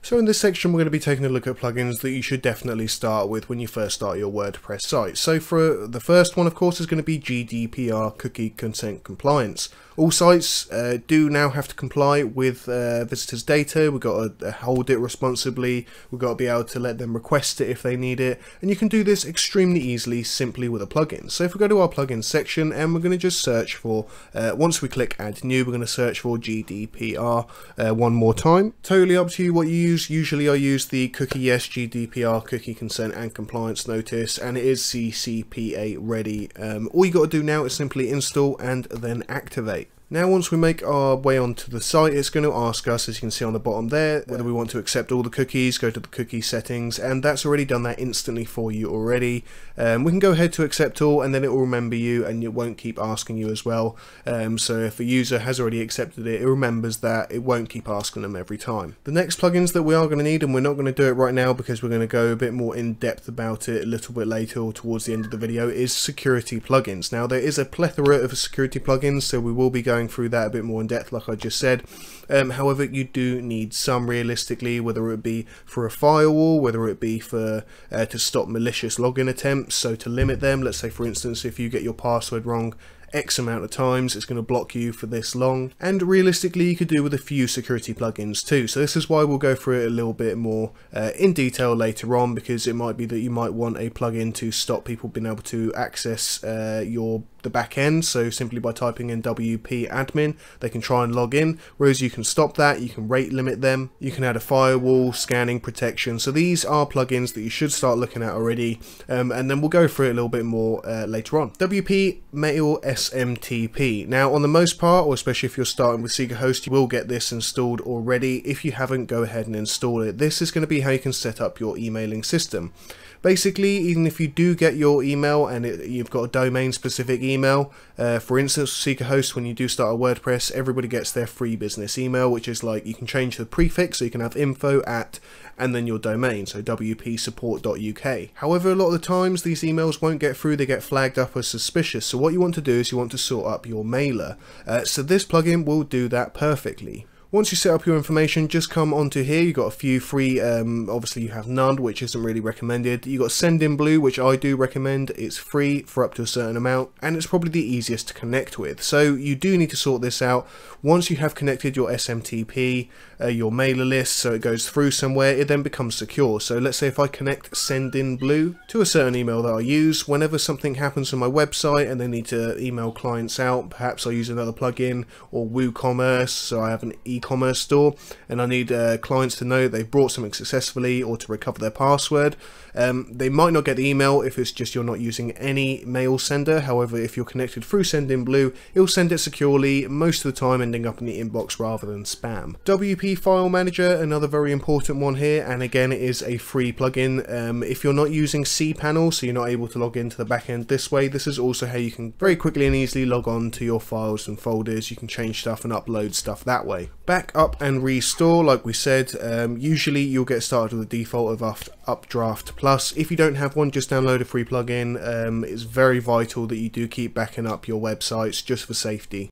So in this section we're going to be taking a look at plugins that you should definitely start with when you first start your WordPress site. So for the first one, of course, is going to be GDPR, Cookie Consent Compliance. All sites do now have to comply with visitors' data. We've got to hold it responsibly. We've got to be able to let them request it if they need it. And you can do this extremely easily simply with a plugin. So if we go to our plugins section and we're going to just search for, once we click add new, we're going to search for GDPR one more time. Totally up to you what you use. Usually I use the Cookie Yes GDPR Cookie Consent and Compliance Notice, and it is CCPA ready. All you got to do now is simply install and then activate. Now once we make our way onto the site, it's going to ask us, as you can see on the bottom there, whether we want to accept all the cookies. Go to the cookie settings, and that's already done that instantly for you already. We can go ahead to accept all, and then it will remember you and it won't keep asking you as well. So if a user has already accepted it, it remembers that, it won't keep asking them every time. The next plugins that we are going to need, and we're not going to do it right now because we're going to go a bit more in depth about it a little bit later or towards the end of the video, is security plugins. Now there is a plethora of security plugins, so we will be going through that a bit more in depth like I just said. However, you do need some realistically, whether it be for a firewall, whether it be for to stop malicious login attempts, so to limit them. Let's say for instance, if you get your password wrong X amount of times, it's going to block you for this long. And realistically you could do with a few security plugins too, so this is why we'll go through it a little bit more in detail later on, because it might be that you might want a plugin to stop people being able to access the back end. So simply by typing in WP admin, they can try and log in, whereas you can stop that. You can rate limit them, you can add a firewall, scanning protection. So these are plugins that you should start looking at already, and then we'll go through it a little bit more later on. WP Mail Smtp. Now on the most part, or especially if you're starting with SeekerHost, you will get this installed already. If you haven't, go ahead and install it. This is going to be how you can set up your emailing system. Basically, even if you do get your email and you've got a domain specific email, for instance SeekerHost, when you do start a WordPress, everybody gets their free business email, which is like, you can change the prefix, so you can have info at and then your domain, so wpsupport.uk. However, a lot of the times these emails won't get through, they get flagged up as suspicious. So what you want to do is you want to sort up your mailer. So this plugin will do that perfectly. Once you set up your information, just come onto here. You've got a few free, obviously you have none, which isn't really recommended. You've got Sendinblue, which I do recommend. It's free for up to a certain amount, and it's probably the easiest to connect with. So you do need to sort this out. Once you have connected your SMTP, your mailer list, so it goes through somewhere, it then becomes secure. So let's say if I connect Sendinblue to a certain email that I use, whenever something happens on my website and they need to email clients out, perhaps I use another plugin, or WooCommerce, so I have an e-commerce store and I need clients to know they've brought something successfully or to recover their password. They might not get the email if it's just you're not using any mail sender. However, if you're connected through Sendinblue, it'll send it securely, most of the time ending up in the inbox rather than spam. WP File Manager, another very important one here, and again it is a free plugin. If you're not using cPanel, so you're not able to log into the backend this way, this is also how you can very quickly and easily log on to your files and folders. You can change stuff and upload stuff that way. Back up and restore, like we said, usually you'll get started with the default of Updraft Plus. If you don't have one, just download a free plugin. It's very vital that you do keep backing up your websites just for safety.